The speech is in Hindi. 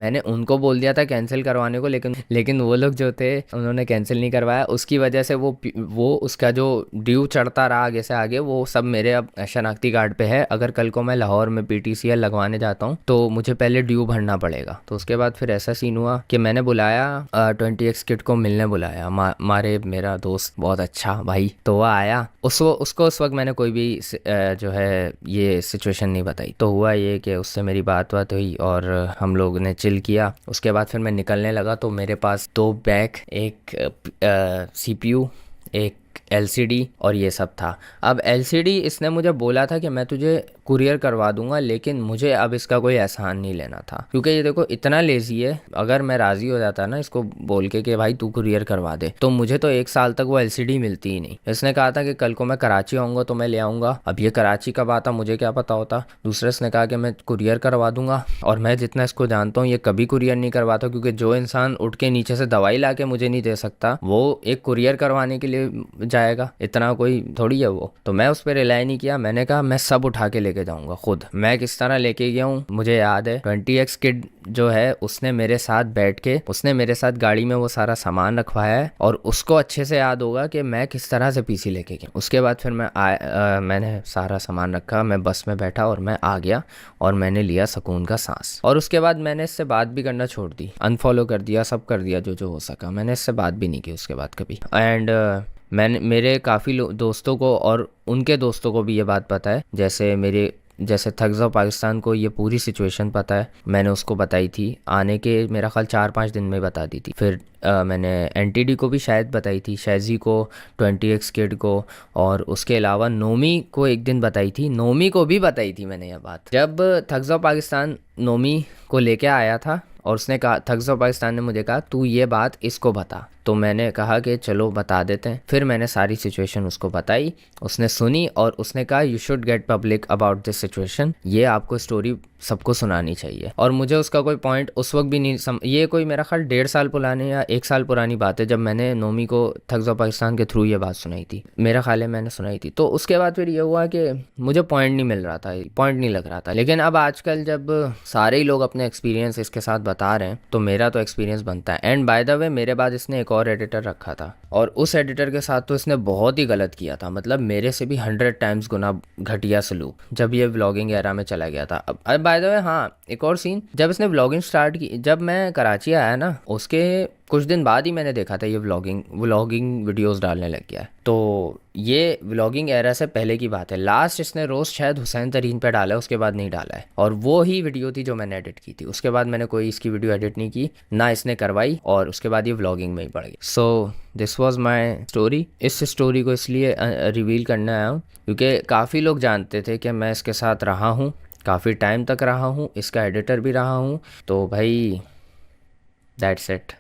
मैंने उनको बोल दिया था कैंसिल करवाने को, लेकिन वो लोग जो थे उन्होंने कैंसिल नहीं करवाया। उसकी वजह से वो उसका जो ड्यू चढ़ता रहा आगे से आगे, वो सब मेरे अब शनाख्ती कार्ड पे है। अगर कल को मैं लाहौर में पीटीसीएल लगवाने जाता हूँ तो मुझे पहले ड्यू भरना पड़ेगा। तो उसके बाद फिर ऐसा सीन हुआ कि मैंने बुलाया 20x किड को मिलने बुलाया। मारे मेरा दोस्त बहुत अच्छा भाई, तो वह आया। उसको उस वक्त मैंने कोई भी जो है ये सिचुएशन नहीं बताई। तो हुआ ये कि उससे मेरी बात हुई और हम लोग ने चिल किया। उसके बाद फिर मैं निकलने लगा तो मेरे पास 2 बैग, एक सीपीयू, एक एलसीडी और ये सब था। अब एलसीडी इसने मुझे बोला था कि मैं तुझे कुरियर करवा दूंगा, लेकिन मुझे अब इसका कोई एहसान नहीं लेना था, क्योंकि ये देखो इतना लेजी है। अगर मैं राज़ी हो जाता ना इसको बोल के कि भाई तू कुरियर करवा दे, तो मुझे तो 1 साल तक वो एलसीडी मिलती ही नहीं। इसने कहा था कि कल को मैं कराची आऊँगा तो मैं ले आऊँगा। अब ये कराची कब आता मुझे क्या पता होता। दूसरे इसने कहा कि मैं कुरियर करवा दूंगा, और मैं जितना इसको जानता हूँ ये कभी कुरियर नहीं करवाता, क्योंकि जो इंसान उठ के नीचे से दवाई ला के मुझे नहीं दे सकता वो एक कुरियर करवाने के लिए जाएगा। इतना कोई थोड़ी है वो। तो मैं उस पर रिलाई नहीं किया। मैंने कहा मैं सब उठा के लेके जाऊंगा खुद। मैं किस तरह लेके गया हूँ मुझे याद है। 20x किड जो है उसने मेरे साथ बैठ के, उसने मेरे साथ गाड़ी में वो सारा सामान रखवाया है, और उसको अच्छे से याद होगा कि मैं किस तरह से पीसी लेके गया। उसके बाद फिर मैंने सारा सामान रखा, मैं बस में बैठा और मैं आ गया, और मैंने लिया सुकून का सांस। और उसके बाद मैंने इससे बात भी करना छोड़ दी, अनफॉलो कर दिया, सब कर दिया जो जो हो सका। मैंने इससे बात भी नहीं की उसके बाद कभी। एंड मैंने मेरे काफ़ी दोस्तों को और उनके दोस्तों को भी ये बात पता है। जैसे थग्स ऑफ पाकिस्तान को ये पूरी सिचुएशन पता है। मैंने उसको बताई थी, आने के मेरा ख्याल 4-5 दिन में बता दी थी। फिर मैंने एनटीडी को भी शायद बताई थी, शैजी को, 20x किड को, और उसके अलावा नोमी को एक दिन बताई थी। नोमी को भी बताई थी मैंने यह बात, जब थग्स ऑफ पाकिस्तान नोमी को लेके आया था, और उसने कहा, थग्स ऑफ पाकिस्तान ने मुझे कहा तू ये बात इसको बता। तो मैंने कहा कि चलो बता देते हैं। फिर मैंने सारी सिचुएशन उसको बताई, उसने सुनी, और उसने कहा you should get public about this situation, ये आपको स्टोरी सबको सुनानी चाहिए। और मुझे उसका कोई पॉइंट उस वक्त भी नहीं ये कोई मेरा ख्याल 1.5 साल पुराने या 1 साल पुरानी बात है, जब मैंने नोमी को थग्स ऑफ पाकिस्तान के थ्रू ये बात सुनाई थी। मेरा ख्याल है मैंने सुनाई थी। तो उसके बाद फिर ये हुआ कि मुझे पॉइंट नहीं मिल रहा था, पॉइंट नहीं लग रहा था। लेकिन अब आजकल जब सारे ही लोग अपने एक्सपीरियंस इसके साथ बता रहे हैं तो मेरा तो एक्सपीरियंस बनता है। एंड बाय द वे मेरे बाद इसने एक और एडिटर रखा था, और उस एडिटर के साथ तो इसने बहुत ही गलत किया था, मतलब मेरे से भी 100 टाइम्स गुना घटिया सलूक, जब ये व्लॉगिंग एरा में चला गया था। अब बाय द वे हाँ, एक और सीन, जब इसने व्लॉगिंग स्टार्ट की, जब मैं कराची आया ना उसके कुछ दिन बाद ही मैंने देखा था ये व्लॉगिंग वीडियोस डालने लग गया है। तो ये व्लॉगिंग एरा से पहले की बात है। लास्ट इसने रोज़ शायद हुसैन तरीन पे डाला है, उसके बाद नहीं डाला है, और वो ही वीडियो थी जो मैंने एडिट की थी। उसके बाद मैंने कोई इसकी वीडियो एडिट नहीं की ना इसने करवाई, और उसके बाद ये व्लॉगिंग में ही पड़ गई। So this was my story. इस स्टोरी को इसलिए रिवील करने आया हूँ क्योंकि काफ़ी लोग जानते थे कि मैं इसके साथ रहा हूँ, काफ़ी टाइम तक रहा हूँ, इसका एडिटर भी रहा हूँ। तो भाई दैट्स इट।